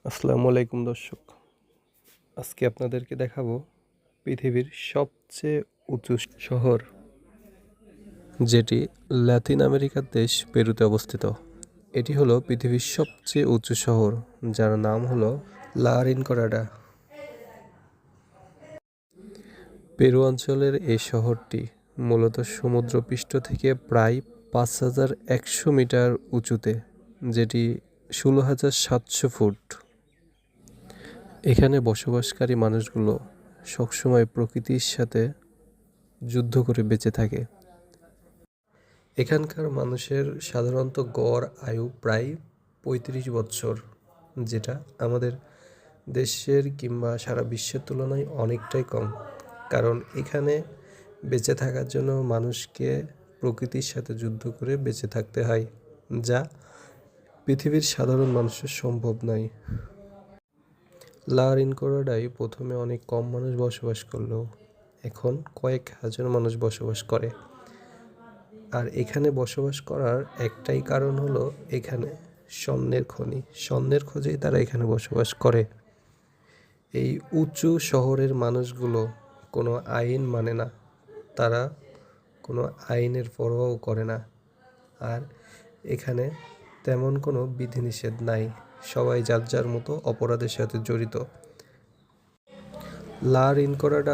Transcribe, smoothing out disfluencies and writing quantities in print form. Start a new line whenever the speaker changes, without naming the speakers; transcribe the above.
আসসালামু আলাইকুম দর্শক। আজকে আপনাদেরকে দেখাবো পৃথিবীর সবচেয়ে উঁচু শহর, যেটি লাতিন আমেরিকার দেশ পেরুতে অবস্থিত। এটি হলো পৃথিবীর সবচেয়ে উঁচু শহর, যার নাম হলো লা রিনকোরাডা। পেরু অঞ্চলের এই শহরটি মূলত সমুদ্রপৃষ্ঠ থেকে প্রায় ৫,১০০ মিটার উঁচুতে, যেটি ১৬,৭০০ ফুট। এখানে বসবাসকারী মানুষগুলো সবসময় প্রকৃতির সাথে যুদ্ধ করে বেঁচে থাকে। এখানকার মানুষের সাধারণত গড় আয়ু প্রায় ৩৫ বছর, যেটা আমাদের দেশের কিংবা সারা বিশ্বের তুলনায় অনেকটাই কম। কারণ এখানে বেঁচে থাকার জন্য মানুষকে প্রকৃতির সাথে যুদ্ধ করে বেঁচে থাকতে হয়, যা পৃথিবীর সাধারণ মানুষের সম্ভব নয়। লা রিনকোরাডায় প্রথমে অনেক কম মানুষ বসবাস করলেও এখন কয়েক হাজার মানুষ বসবাস করে। আর এখানে বসবাস করার একটাই কারণ হলো এখানে স্বর্ণের খনি। স্বর্ণের খোঁজেই তারা এখানে বসবাস করে। এই উঁচু শহরের মানুষগুলো কোনো আইন মানে না, তারা কোনো আইনের পরোয়াও করে না। আর এখানে তেমন কোনো বিধিনিষেধ নাই, সবাই যার যার মতো অপরাধের সাথে জড়িত। লা রিনকোরাডা